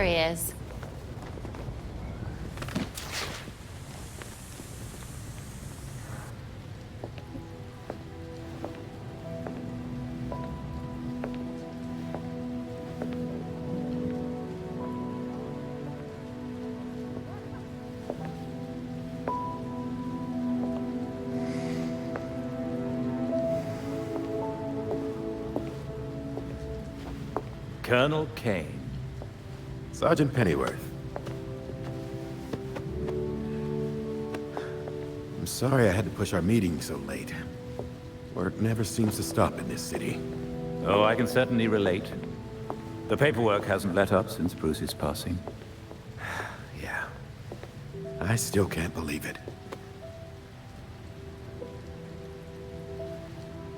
There he is. Colonel Kane. Sergeant Pennyworth. I'm sorry I had to push our meeting so late. Work never seems to stop in this city. Oh, I can certainly relate. The paperwork hasn't let up since Bruce's passing. Yeah. I still can't believe it.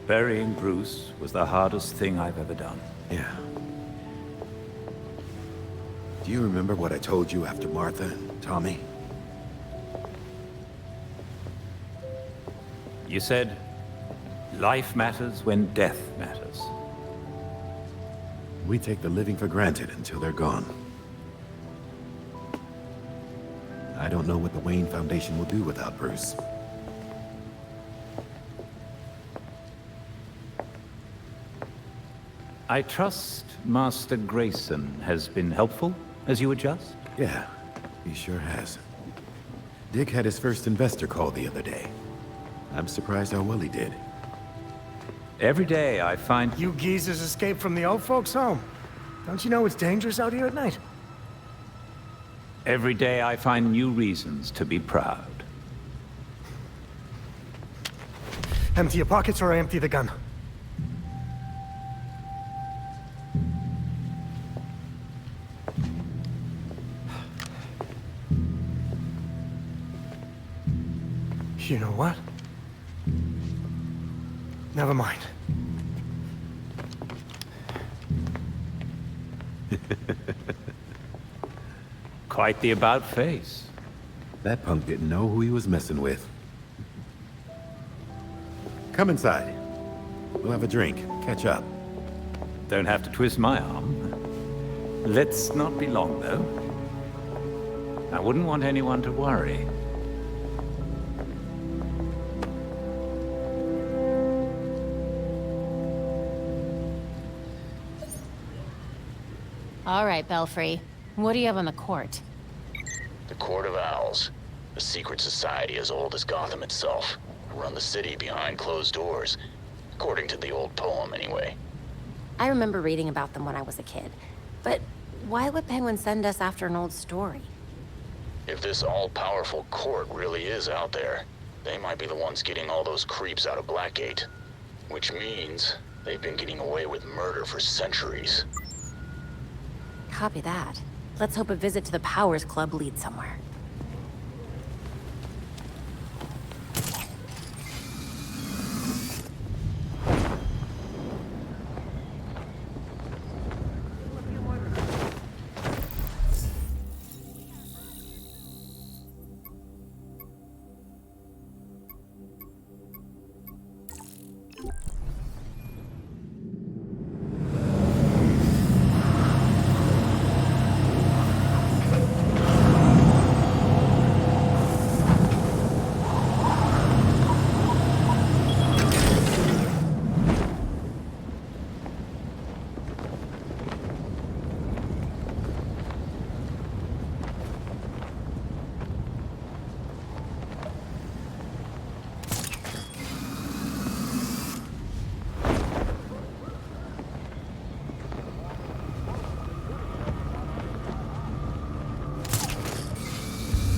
Burying Bruce was the hardest thing I've ever done. Yeah. Do you remember what I told you after Martha and Tommy? You said, life matters when death matters. We take the living for granted until they're gone. I don't know what the Wayne Foundation will do without Bruce. I trust Master Grayson has been helpful as you adjust? Yeah, he sure has. Dick had his first investor call the other day. I'm surprised how well he did. Every day I find... You geezers escaped from the old folks' home. Don't you know it's dangerous out here at night? Every day I find new reasons to be proud. Empty your pockets or I empty the gun. You know what? Never mind. Quite the about-face. That punk didn't know who he was messing with. Come inside. We'll have a drink, catch up. Don't have to twist my arm. Let's not be long, though. I wouldn't want anyone to worry. All right, Belfry. What do you have on the court? The Court of Owls. A secret society as old as Gotham itself. Run the city behind closed doors. According to the old poem, anyway. I remember reading about them when I was a kid. But why would Penguin send us after an old story? If this all-powerful court really is out there, they might be the ones getting all those creeps out of Blackgate. Which means they've been getting away with murder for centuries. Copy that. Let's hope a visit to the Powers Club leads somewhere.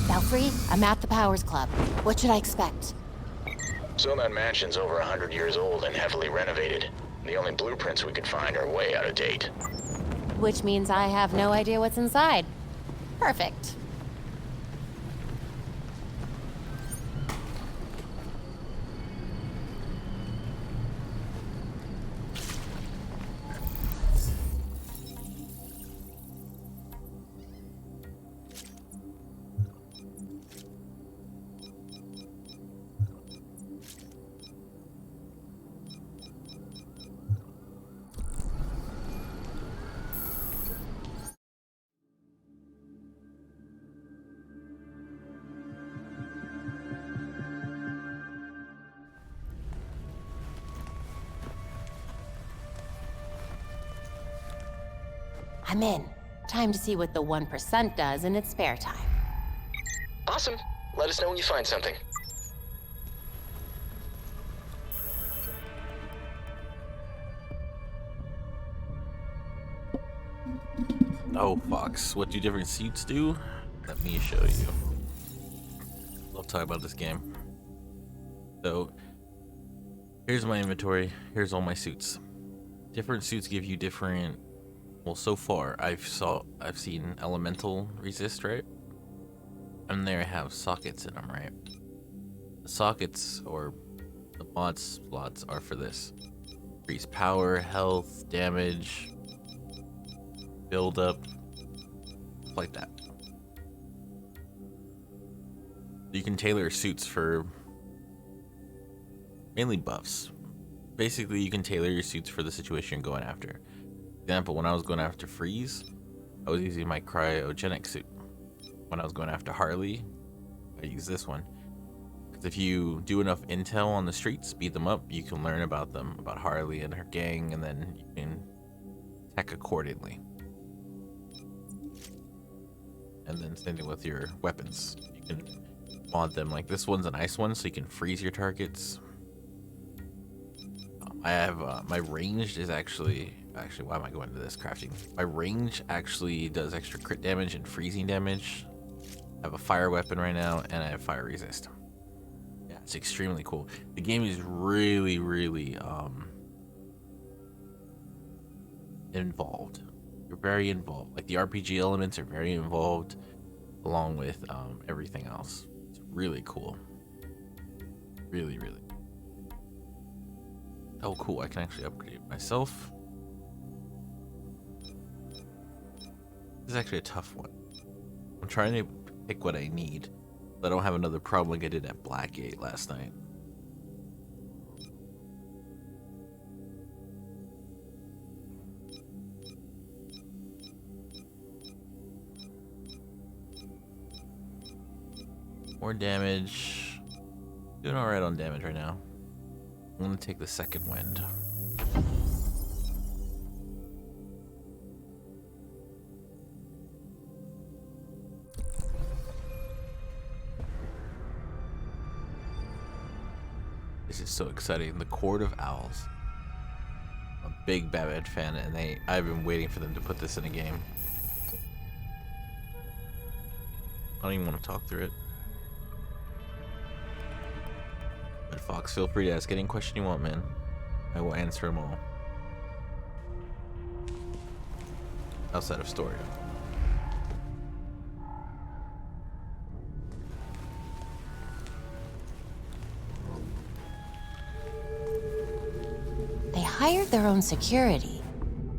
Belfry, I'm at the Powers Club. What should I expect? So that mansion's over 100 years old and heavily renovated. The only blueprints we could find are way out of date. Which means I have no idea what's inside. Perfect. I'm in. Time to see what the 1% does in its spare time. Awesome. Let us know when you find something. Oh, Fox, what do different suits do? Let me show you. Love talking about this game. So, here's my inventory. Here's all my suits. Different suits give you different. Well, so far I've seen elemental resist, right? And there I have sockets in them, right? The sockets or the mod slots are for this: increase power, health, damage, build up, like that. You can tailor suits for mainly buffs. Basically, you can tailor your suits for the situation you're going after. For example, when I was going after Freeze, I was using my cryogenic suit. When I was going after Harley, I use this one. Because if you do enough intel on the streets, beat them up, you can learn about them, about Harley and her gang, and then you can attack accordingly. And then same thing with your weapons. You can mod them. Like this one's an ice one, so you can freeze your targets. I have my range is actually why am I going to this crafting? My range actually does extra crit damage and freezing damage. I have a fire weapon right now, and I have fire resist. Yeah, it's extremely cool. The game is really involved. You're very involved. Like the RPG elements are very involved, along with everything else. It's really cool. Really. Oh, cool! I can actually upgrade it myself. This is actually a tough one. I'm trying to pick what I need, but I don't have another problem like I did at Blackgate last night. More damage. Doing alright on damage right now. I'm gonna take the second wind. This is so exciting. The Court of Owls. I'm a big Batman fan, and I've been waiting for them to put this in a game. I don't even want to talk through it. But Fox, feel free to ask any question you want, man. I will answer them all. Outside of story. They hired their own security.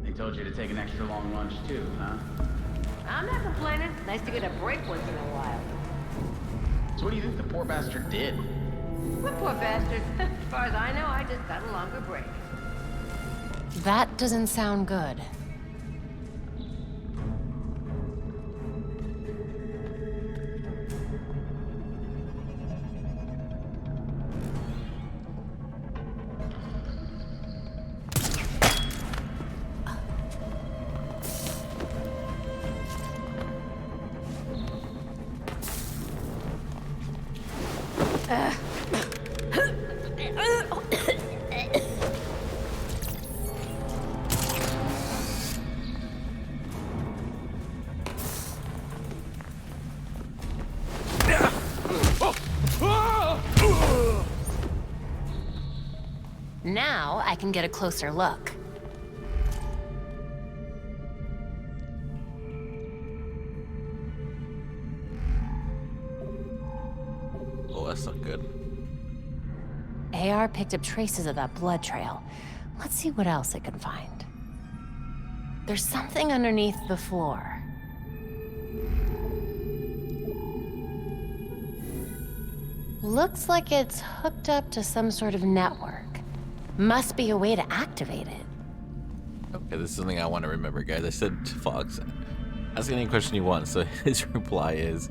They told you to take an extra long lunch too, huh? I'm not complaining. Nice to get a break once in a while. So what do you think the poor bastard did? What poor bastard? As far as I know, I just got a longer break. That doesn't sound good. Now I can get a closer look. Oh, that's not good. AR picked up traces of that blood trail. Let's see what else it can find. There's something underneath the floor. Looks like it's hooked up to some sort of network. Must be a way to activate it. Okay, this is something I want to remember, guys. I said to Fox, ask any question you want. So his reply is,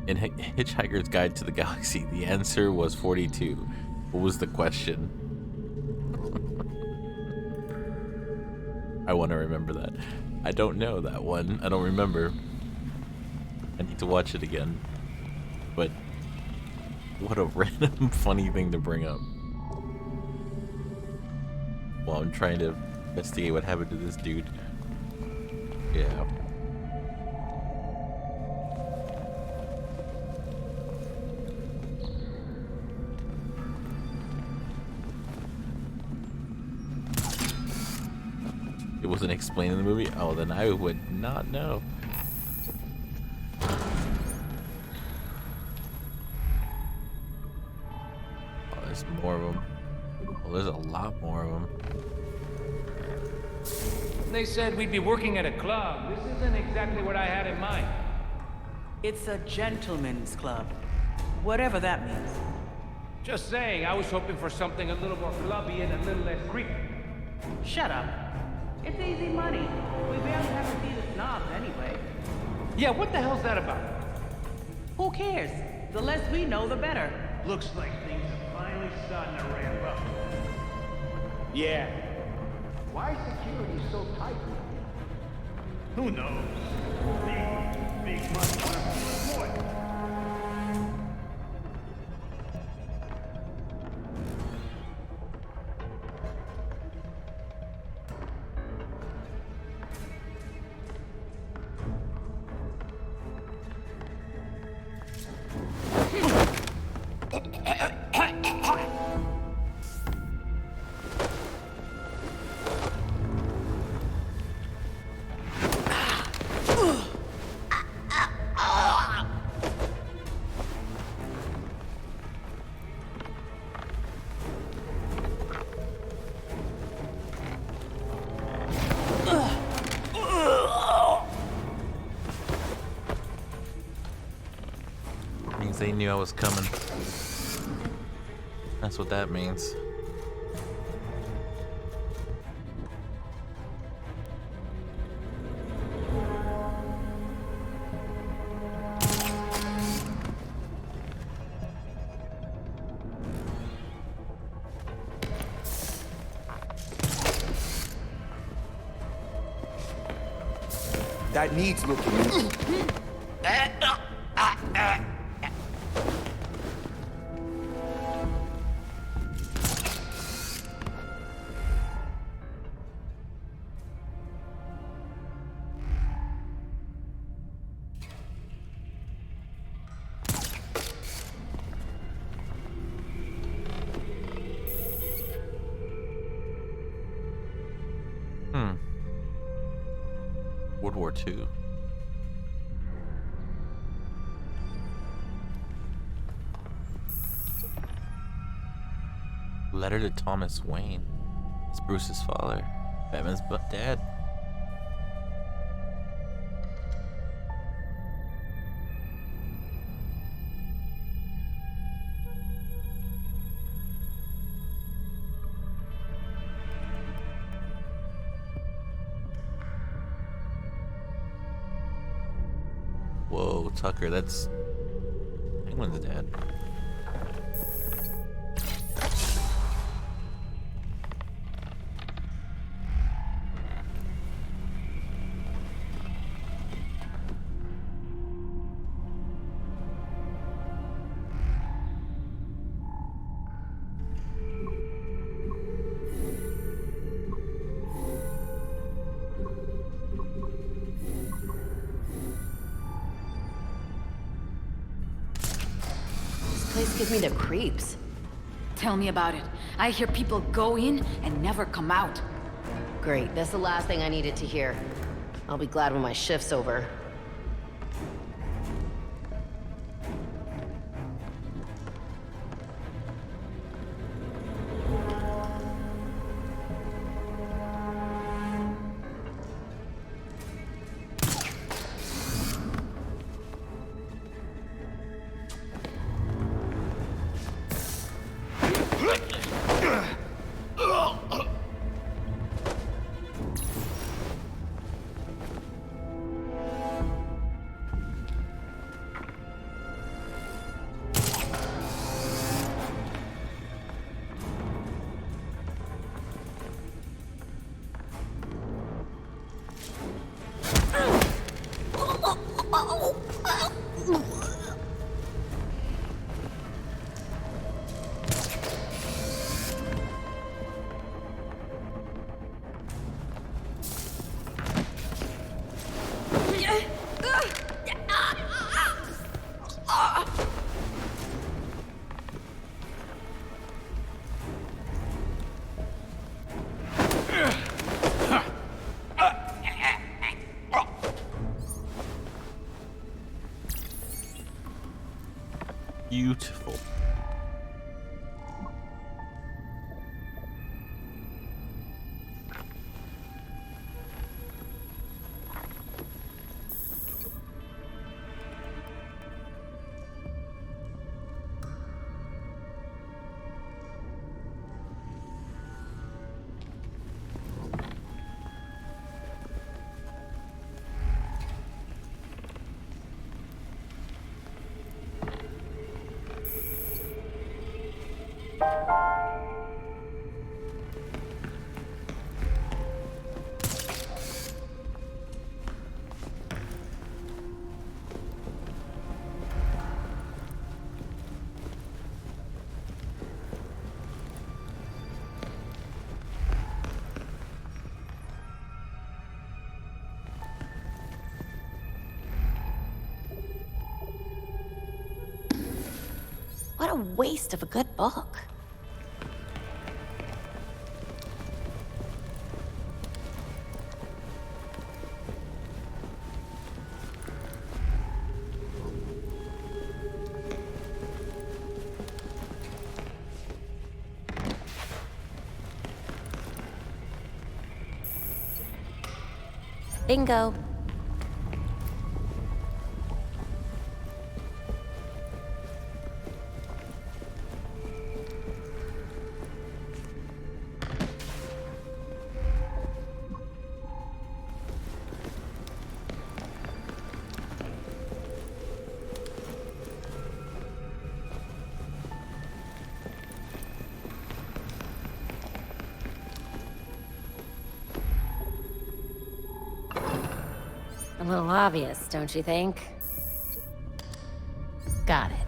in Hitchhiker's Guide to the Galaxy, the answer was 42. What was the question? I want to remember that. I don't know that one. I don't remember. I need to watch it again. But what a random funny thing to bring up while I'm trying to investigate what happened to this dude. Yeah. It wasn't explained in the movie? Oh, then I would not know. Oh, there's more of them. Well, there's a lot more of them. They said we'd be working at a club. This isn't exactly what I had in mind. It's a gentleman's club. Whatever that means. Just saying, I was hoping for something a little more clubby and a little less creepy. Shut up. It's easy money. We barely have to see the snobs anyway. Yeah, what the hell's that about? Who cares? The less we know, the better. Looks like things are finally starting to ramp up. Yeah. Why is security so tight? Who knows? Big money on a Means they knew I was coming. That's what that means. That needs looking into. World War II. Letter to Thomas Wayne. It's Bruce's father. Batman's dad. Whoa, Tucker, that's Penguin's dad. This gives me the creeps. Tell me about it. I hear people go in and never come out. Great, that's the last thing I needed to hear. I'll be glad when my shift's over. Beautiful. What a waste of a good book. Bingo. A little obvious, don't you think? Got it.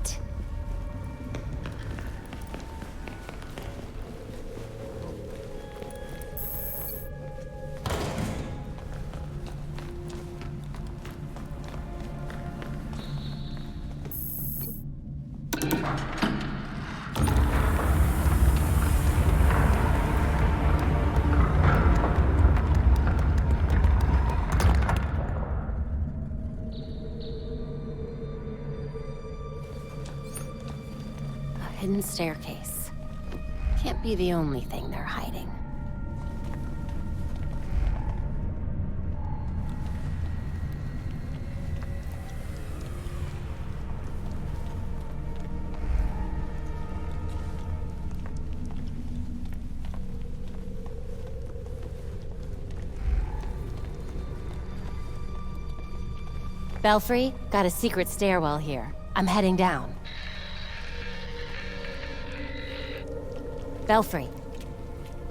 Hidden staircase. Can't be the only thing they're hiding. Belfry, got a secret stairwell here. I'm heading down. Belfry.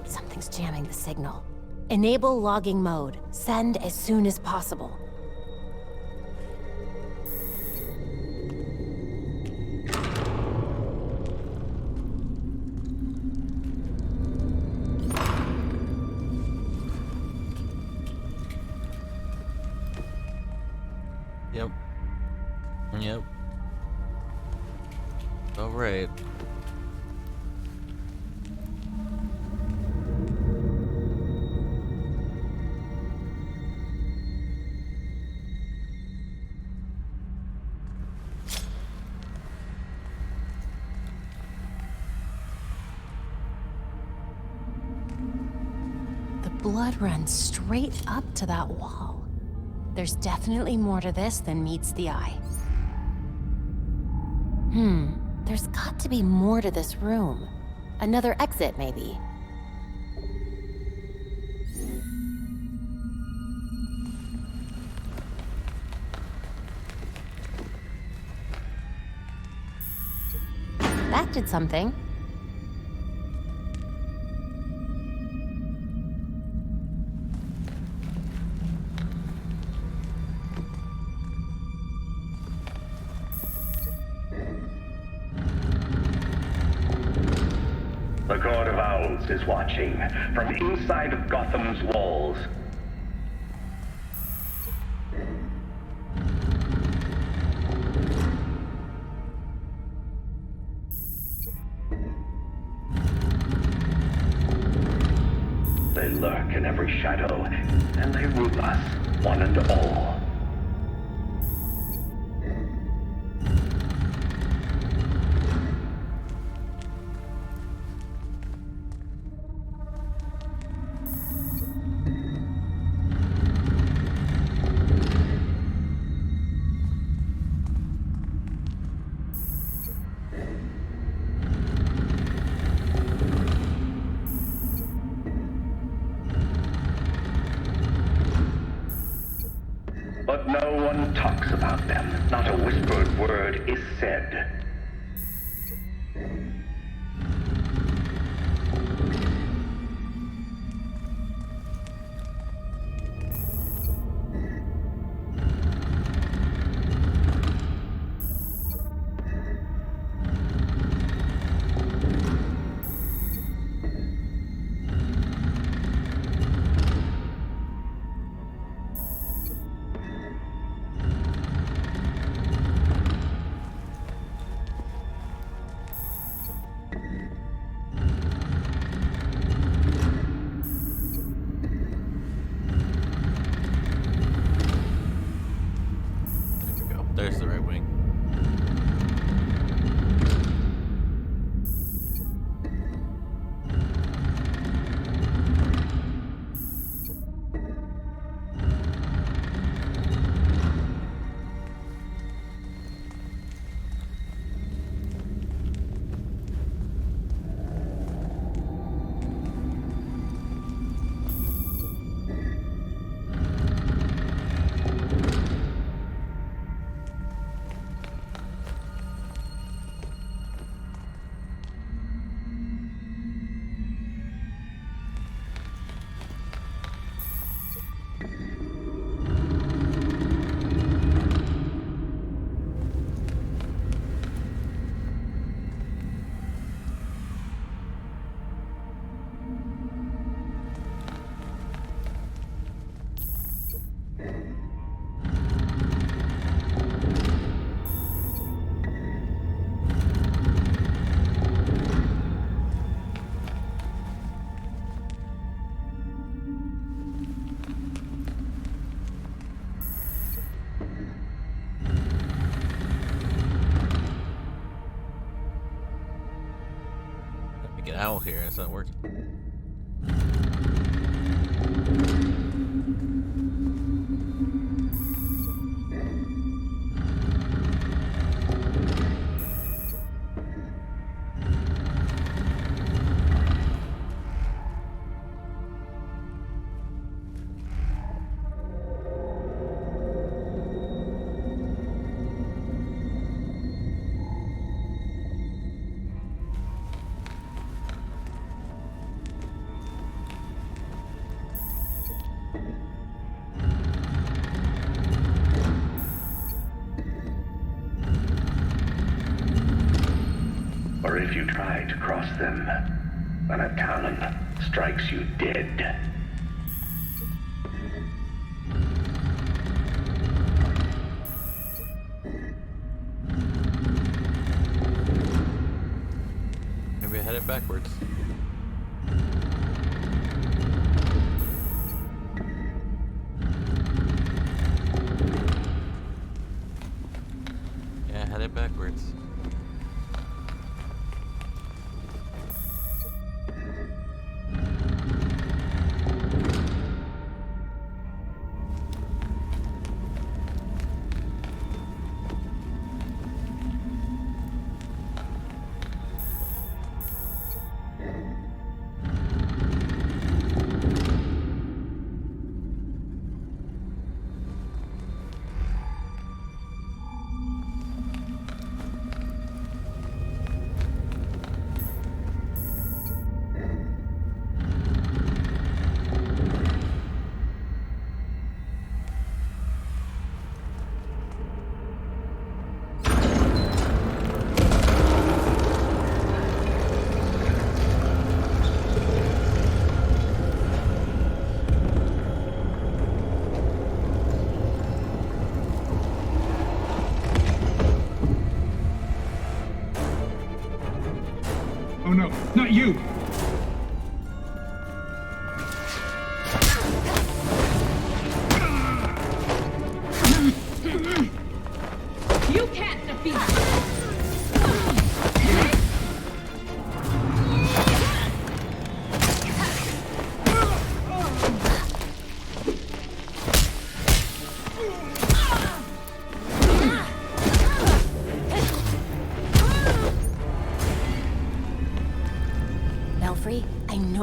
Something's jamming the signal. Enable logging mode. Send as soon as possible. Yep. Yep. All right. Blood runs straight up to that wall. There's definitely more to this than meets the eye. There's got to be more to this room. Another exit, maybe. That did something. Knights is watching from inside of Gotham's walls. They lurk in every shadow, and they rule us, one and all. But no one talks about them. Not a whispered word is said. There's the right wing. Get out here, it's not working. Or if you try to cross them, then a cannon strikes you dead. Maybe I had it backwards. Yeah, I had it backwards.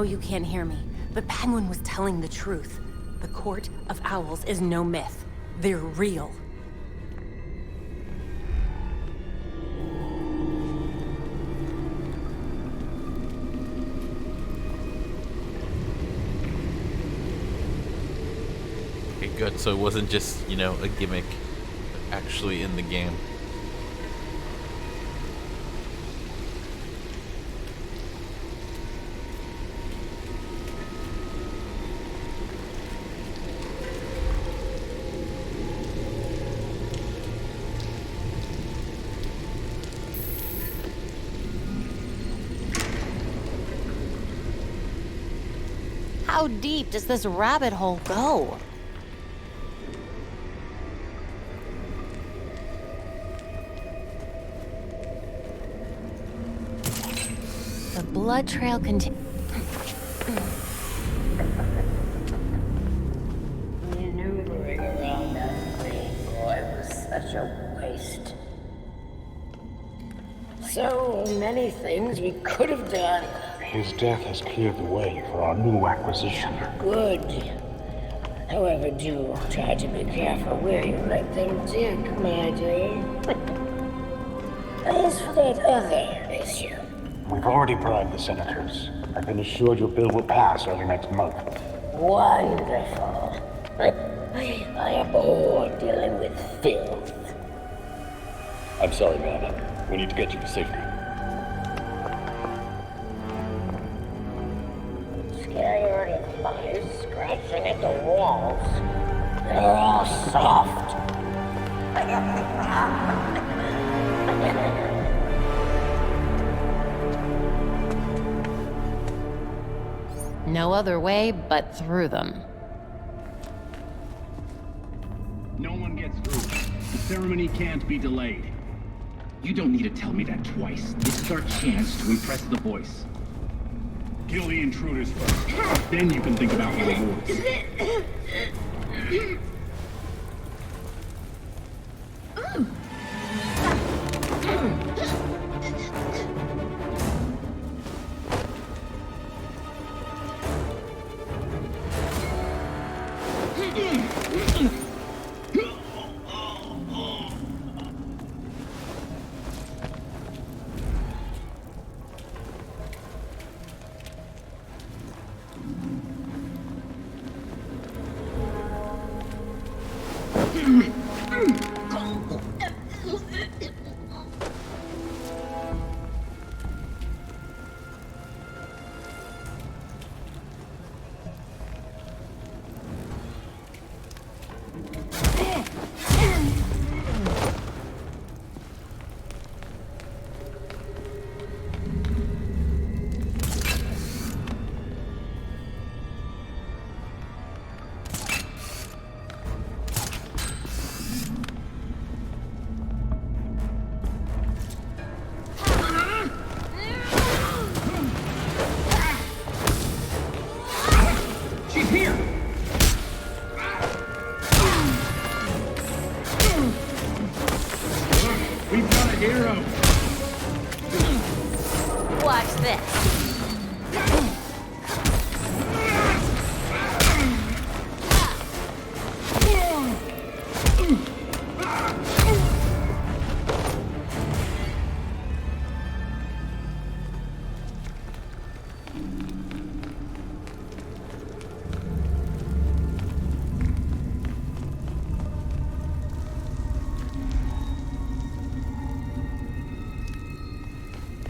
know you can't hear me, but Penguin was telling the truth. The Court of Owls is no myth. They're real. Okay, good. So it wasn't just, you know, a gimmick actually in the game. How deep does this rabbit hole go? The blood trail continues. Maneuvering around that green boy was such a waste. So many things we could have done. His death has cleared the way for our new acquisition. Good. However, do try to be careful where you let them dig, my dear. As for that other issue, We've already bribed the senators. I've been assured your bill will pass early next month. wonderful. I abhor dealing with filth. I'm sorry, man. We need to get you to safety. Scared of mice scratching at the walls. They're all soft. No other way but through them. No one gets through. The ceremony can't be delayed. You don't need to tell me that twice. This is our chance to impress the voice. Kill the intruders first. Then you can think about the rewards.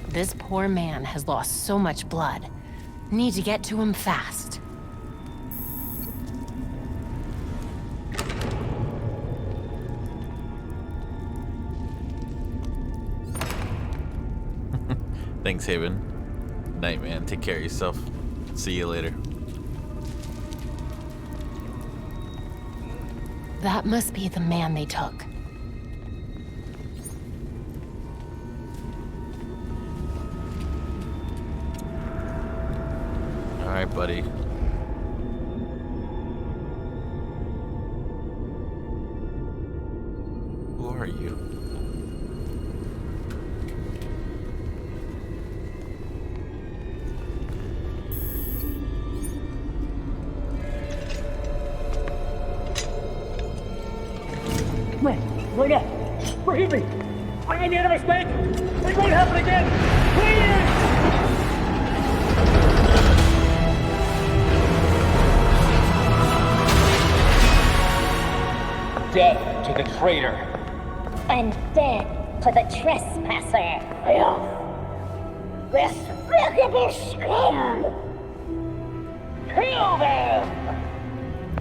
This poor man has lost so much blood. Need to get to him fast. Thanks, Haven. Night, man. Take care of yourself. See you later. That must be the man they took. Alright, buddy. Who are you? Luna, forgive me. I made a mistake. It won't happen again. Please! Death to the traitor. And dead to the trespasser. Despicable scum! Kill them!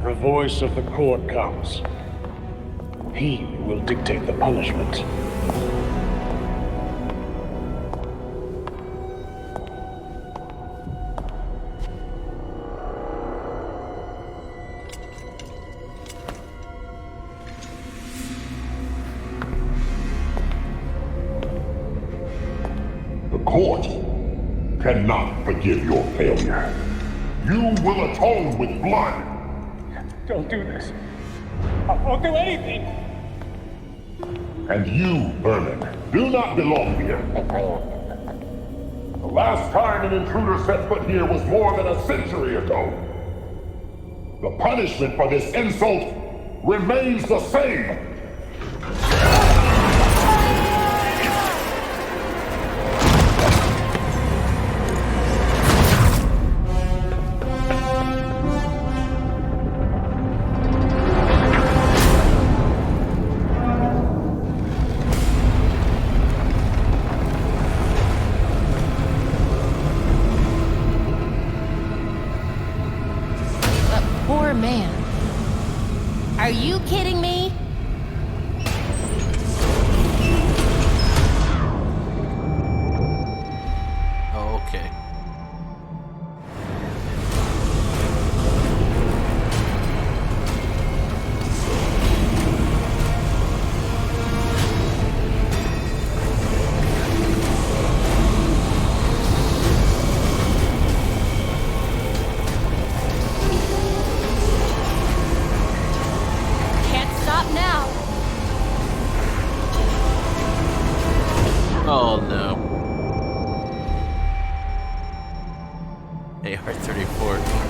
The voice of the court comes. He will dictate the punishment. The court cannot forgive your failure. You will atone with blood. Don't do this. I won't do anything. And you, Vermin, do not belong here. The last time an intruder set foot here was more than a century ago. The punishment for this insult remains the same. Poor man. Are you kidding me? Oh, okay. Oh no. AR-34.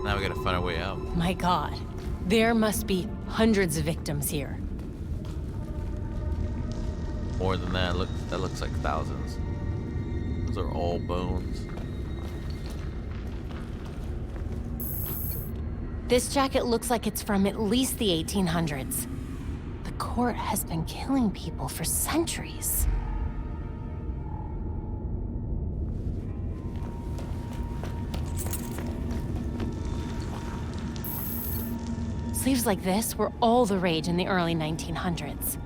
Now we gotta find our way out. My God, there must be hundreds of victims here. More than that, that looks like thousands. Those are all bones. This jacket looks like it's from at least the 1800s. The court has been killing people for centuries. Sleeves like this were all the rage in the early 1900s.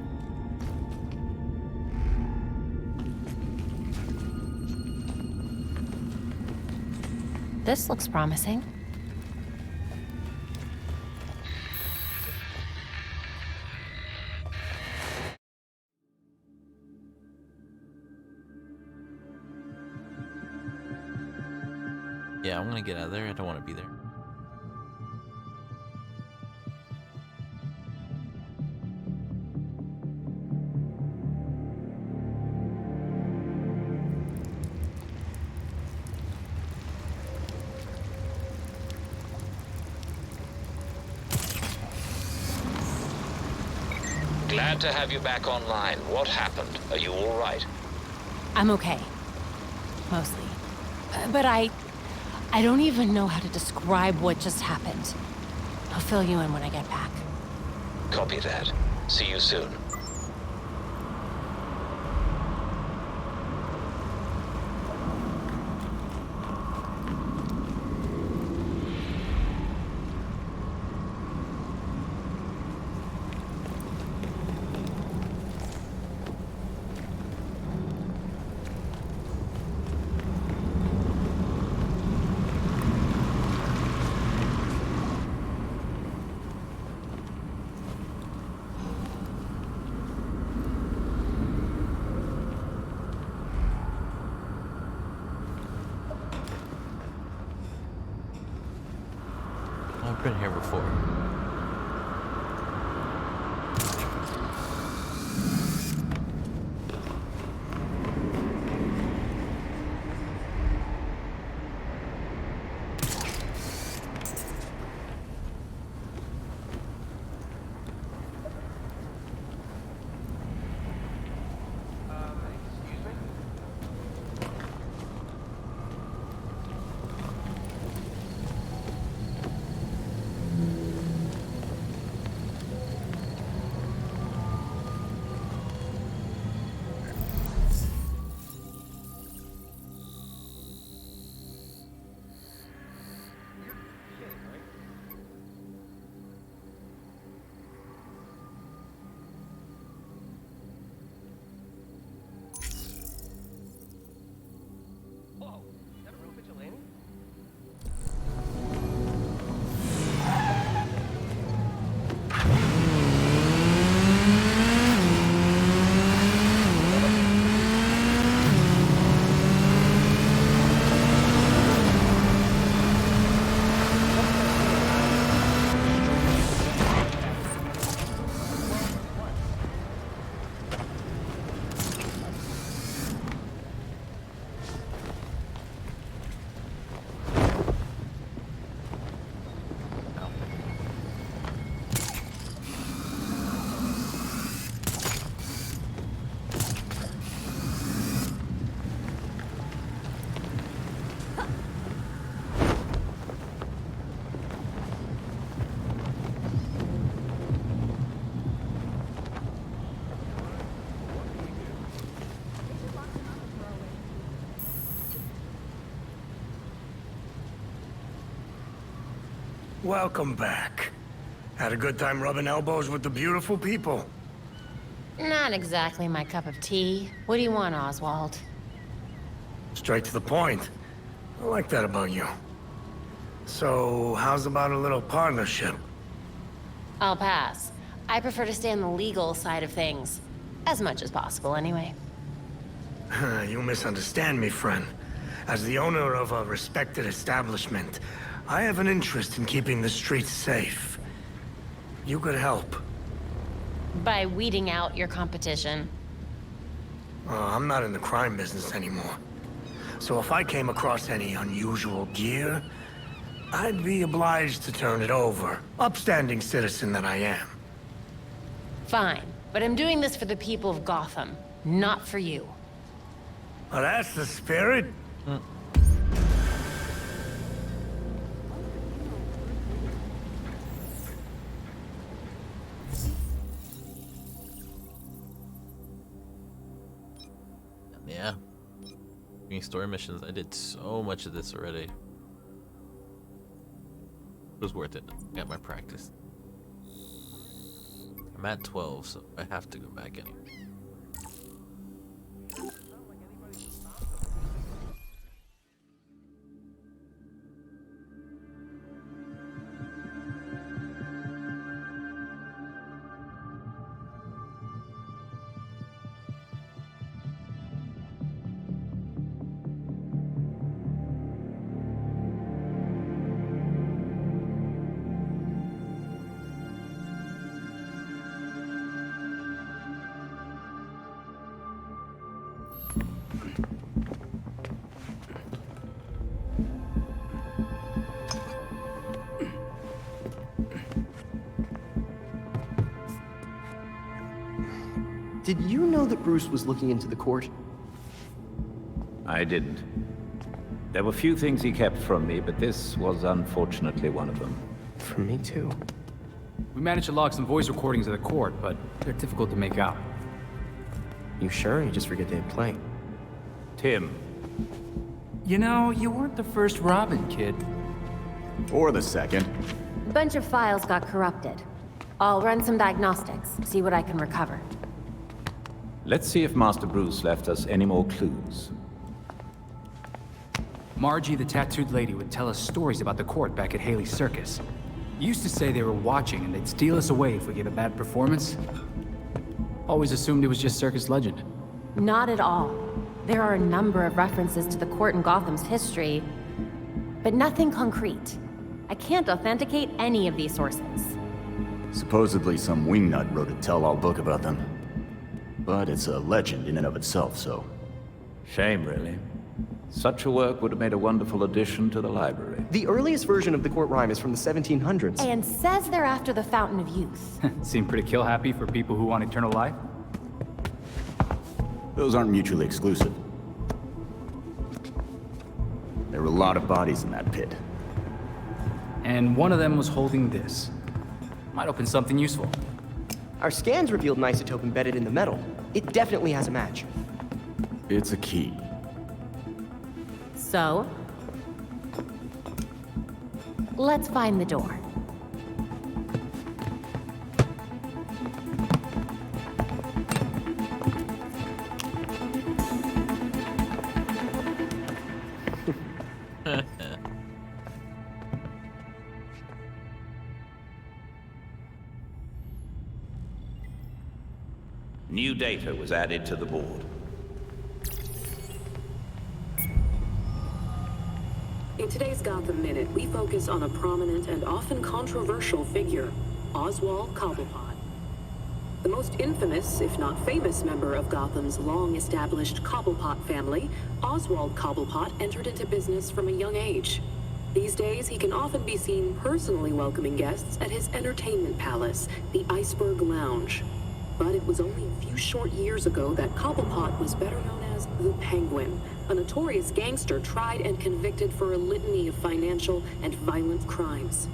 This looks promising. Yeah, I'm gonna get out of there. I don't want to be there. Glad to have you back online. What happened? Are you all right? I'm okay. Mostly. But I don't even know how to describe what just happened. I'll fill you in when I get back. Copy that. See you soon. I've been here before. Welcome back. Had a good time rubbing elbows with the beautiful people. Not exactly my cup of tea. What do you want, Oswald? Straight to the point. I like that about you. So, how's about a little partnership? I'll pass. I prefer to stay on the legal side of things. As much as possible, anyway. You misunderstand me, friend. As the owner of a respected establishment, I have an interest in keeping the streets safe. You could help. By weeding out your competition. I'm not in the crime business anymore. So if I came across any unusual gear, I'd be obliged to turn it over. Upstanding citizen that I am. Fine, but I'm doing this for the people of Gotham, not for you. Well, that's the spirit. Yeah. Doing story missions. I did so much of this already. It was worth it. Got my practice. I'm at 12, so I have to go back anyway. Did you know that Bruce was looking into the court? I didn't. There were few things he kept from me, but this was unfortunately one of them. From me too. We managed to log some voice recordings of the court, but they're difficult to make out. You sure? You just forget they had playing. Tim. You know, you weren't the first Robin, kid. Or the second. A bunch of files got corrupted. I'll run some diagnostics, see what I can recover. Let's see if Master Bruce left us any more clues. Margie, the tattooed lady, would tell us stories about the court back at Haley's Circus. Used to say they were watching and they'd steal us away if we gave a bad performance. Always assumed it was just circus legend. Not at all. There are a number of references to the court in Gotham's history, but nothing concrete. I can't authenticate any of these sources. Supposedly some wingnut wrote a tell-all book about them. But it's a legend in and of itself, so... Shame, really. Such a work would have made a wonderful addition to the library. The earliest version of the court rhyme is from the 1700s. And says they're after the Fountain of Youth. Seem pretty kill-happy for people who want eternal life. Those aren't mutually exclusive. There were a lot of bodies in that pit. And one of them was holding this. Might open something useful. Our scans revealed an isotope embedded in the metal. It definitely has a match. It's a key. So? Let's find the door. New data was added to the board. In today's Gotham Minute, we focus on a prominent and often controversial figure, Oswald Cobblepot. The most infamous, if not famous, member of Gotham's long-established Cobblepot family, Oswald Cobblepot entered into business from a young age. These days, he can often be seen personally welcoming guests at his entertainment palace, the Iceberg Lounge. But it was only a few short years ago that Cobblepot was better known as the Penguin, a notorious gangster tried and convicted for a litany of financial and violent crimes.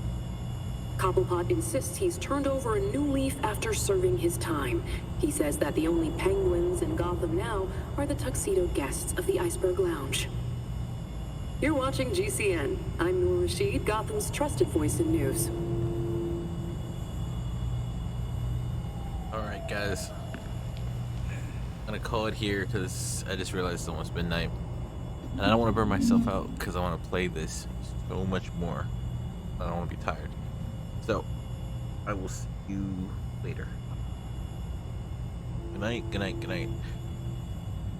Cobblepot insists he's turned over a new leaf after serving his time. He says that the only penguins in Gotham now are the tuxedo guests of the Iceberg Lounge. You're watching GCN. I'm Noor Rashid, Gotham's trusted voice in news. Alright guys, I'm gonna call it here because I just realized it's almost midnight and I don't want to burn myself out because I want to play this so much more. I don't want to be tired, so I will see you later. Good night, good night, good night.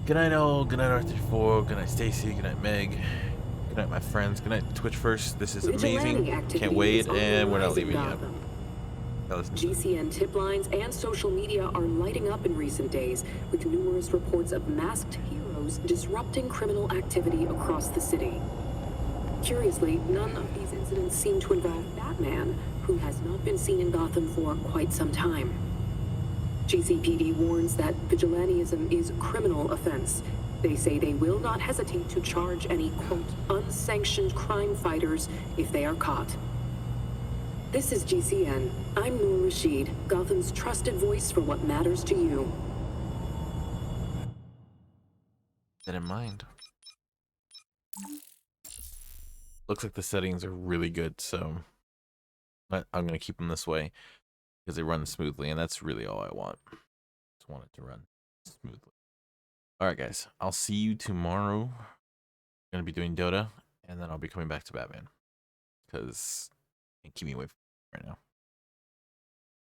Good night all, good night R34, good night Stacy, good night Meg, good night my friends, good night Twitch First. This is amazing, can't wait, and we're not leaving yet. GCN tip lines and social media are lighting up in recent days, with numerous reports of masked heroes disrupting criminal activity across the city. Curiously, none of these incidents seem to involve Batman, who has not been seen in Gotham for quite some time. GCPD warns that vigilantism is a criminal offense. They say they will not hesitate to charge any, quote, unsanctioned crime fighters if they are caught. This is GCN. I'm Noor Rashid, Gotham's trusted voice for what matters to you. Keep that in mind. Looks like the settings are really good, so I'm gonna keep them this way because they run smoothly, and that's really all I want. Just want it to run smoothly. All right, guys. I'll see you tomorrow. I'm gonna be doing Dota, and then I'll be coming back to Batman because can't keep me away from right now.